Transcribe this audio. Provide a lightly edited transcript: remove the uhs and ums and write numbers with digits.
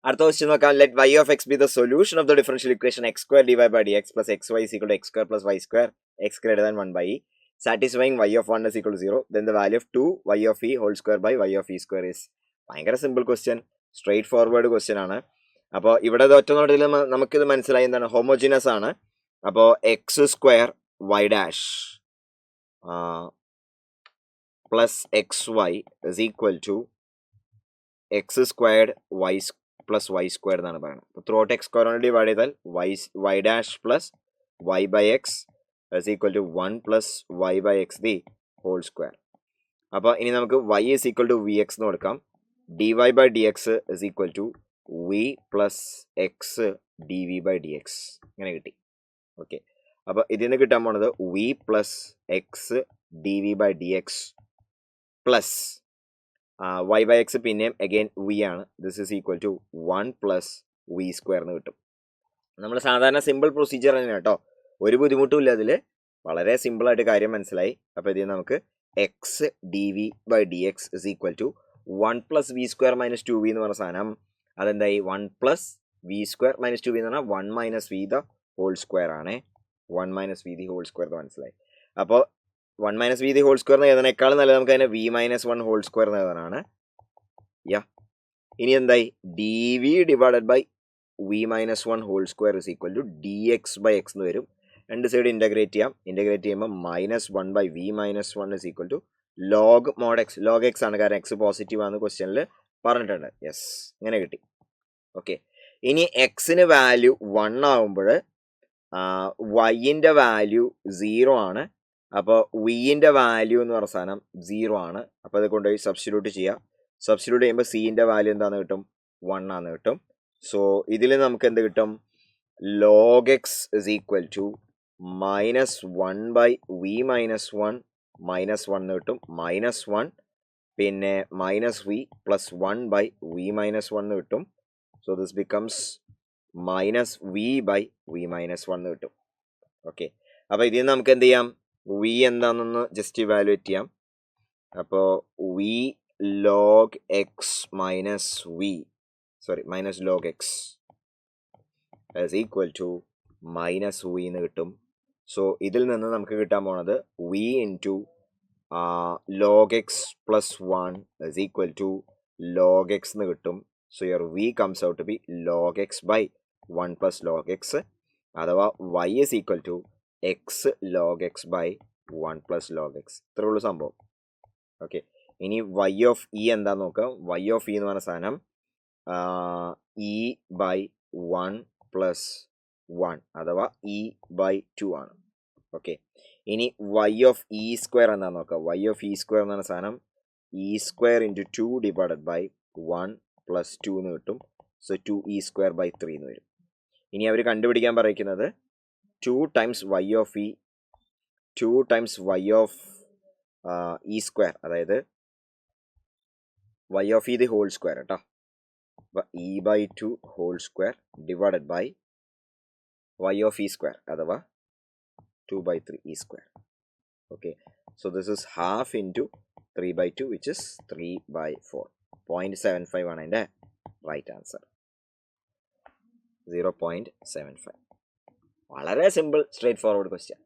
അടുത്ത ക്വസ്റ്റ്യൻ നോക്കാം. Let y of x be the solution of the differential equation x square dy by dx plus xy is equal to x square plus y square x greater than 1 by e, satisfying y of 1 is equal to 0, then the value of 2 y of e whole square by y of e square is. ഭയങ്കര simple question, straight forward question ആണ്. അപ്പോൾ ഇവിടെ ഒറ്റ നോട്ടത്തിൽ നമുക്കിത് മനസ്സിലായി എന്താണ്, homogeneous ആണ്. അപ്പോൾ x square y dash plus x y is equal to x squared y plus y square എന്നാണ് പറയുന്നത്. അപ്പോൾ ത്രൂ ഔട്ട് എക്സ് സ്ക്വയർ കൊണ്ട് ഡിവൈഡ് ചെയ്താൽ y dash plus y by x is equal to 1 plus y by x the whole square. അപ്പോൾ ഇനി നമുക്ക് y is equal to v x എന്ന് കൊടുക്കാം. dy by d x is equal to v plus x d v by d x ഇങ്ങനെ കിട്ടി. Okay, അപ്പോൾ ഇതിൽ നിന്ന് കിട്ടാൻ പോണത് v plus x d v by d x plus y by x പിന്നെയും അഗെയിൻ വി ആണ്. This is equal to 1 plus v square എന്ന് കിട്ടും. നമ്മൾ സാധാരണ സിമ്പിൾ പ്രൊസീജിയർ തന്നെയാണ് കേട്ടോ, ഒരു ബുദ്ധിമുട്ടും ഇല്ല അതിൽ, വളരെ സിമ്പിളായിട്ട് കാര്യം മനസ്സിലായി. അപ്പോൾ ഇതിൽ നമുക്ക് x d v by d x is equal to 1 plus v square minus 2v എന്ന് പറഞ്ഞ സാധനം അതെന്തായി 1 plus v square minus 2v എന്ന് പറഞ്ഞാൽ 1 minus v the whole square ആണ്. 1 minus v the whole square എന്ന് മനസ്സിലായി. അപ്പോൾ 1 minus v the whole square എന്ന് എഴുതുന്നതിനേക്കാളും നല്ലത് നമുക്ക് അതിനെ വി മൈനസ് 1 ഹോൾ സ്ക്വയർ എന്ന് എഴുതാനാണ്. ഇനി എന്തായി, d v divided by v minus 1 whole square is equal to d x by x എന്ന് വരും. രണ്ട് സൈഡ് ഇൻ്റഗ്രേറ്റ് ചെയ്യാം. ഇൻ്റഗ്രേറ്റ് ചെയ്യുമ്പോൾ minus 1 by v minus 1 is equal to log mod x. Log x ആണ്, കാരണം എക്സ് പോസിറ്റീവ് ആണെന്ന് ക്വസ്റ്റ്യനിൽ പറഞ്ഞിട്ടുണ്ട്. യെസ്, ഇങ്ങനെ കിട്ടി. ഓക്കെ, ഇനി എക്സിന് വാല്യൂ 1 ആകുമ്പോൾ വൈൻ്റെ വാല്യൂ 0 ആണ്. അപ്പോൾ വിൻ്റെ വാല്യൂ എന്ന് പറഞ്ഞ സാധനം 0 ആണ്. അപ്പോൾ അത് കൊണ്ടുപോയി സബ്സ്റ്റിറ്റ്യൂട്ട് ചെയ്യാം. സബ്സ്റ്റിറ്റ്യൂട്ട് ചെയ്യുമ്പോൾ സിൻ്റെ വാല്യൂ എന്താണെന്ന് കിട്ടും, 1 ആണെന്ന് കിട്ടും. സോ ഇതിൽ നമുക്ക് എന്ത് കിട്ടും, log x is equal to minus 1 by v minus 1 minus 1 എന്ന് കിട്ടും. മൈനസ് 1 പിന്നെ minus v plus 1 by v minus 1 എന്ന് കിട്ടും. So this becomes minus v by v minus 1 എന്ന് കിട്ടും. ഓക്കെ, അപ്പോൾ ഇതിൽ നിന്ന് നമുക്ക് എന്ത് ചെയ്യാം, വി എന്താണെന്നൊന്ന് ജസ്റ്റ് ഇവാലുവേറ്റ് ചെയ്യാം. അപ്പോൾ v log x minus v minus log x is equal to minus v എന്ന് കിട്ടും. സോ ഇതിൽ നിന്ന് നമുക്ക് കിട്ടാൻ പോണത് v into log x plus 1 is equal to log x എന്ന് കിട്ടും. So your v comes out to be log x by 1 plus log x, അഥവാ y is equal to x log x by 1 plus log x. ഇത്രേ ഉള്ളൂ സംഭവം. Okay, ഇനി Y of E എന്താന്ന് നോക്കാം. Y of E എന്ന് പറഞ്ഞ സാധനം ഇ ബൈ 1 പ്ലസ് 1 അഥവാ ഇ ബൈ 2 ആണ്. ഓക്കെ, ഇനി വൈ ഓഫ് ഇ സ്ക്വയർ എന്താണെന്ന് നോക്കാം. വൈ ഓഫ് ഇ സ്ക്വയർ എന്ന് പറഞ്ഞ സാധനം e square into 2 divided by 1 plus 2 എന്ന് കിട്ടും. സോ 2 ഇ സ്ക്വയർ ബൈ 3 എന്ന് വരും. ഇനി അവർ കണ്ടുപിടിക്കാൻ പറയുന്നത് 2 times y of e 2 times y of e square, അതായത് y of e the whole square കേട്ടോ. അപ്പോൾ e by 2 whole square divided by y of e square അഥവാ 2 by 3 e square. Okay, so this is half into 3 by 2 which is 3 by 4. 0.75 ആണ് എൻ്റെ right answer. 0.75. വളരെ simple straight forward question.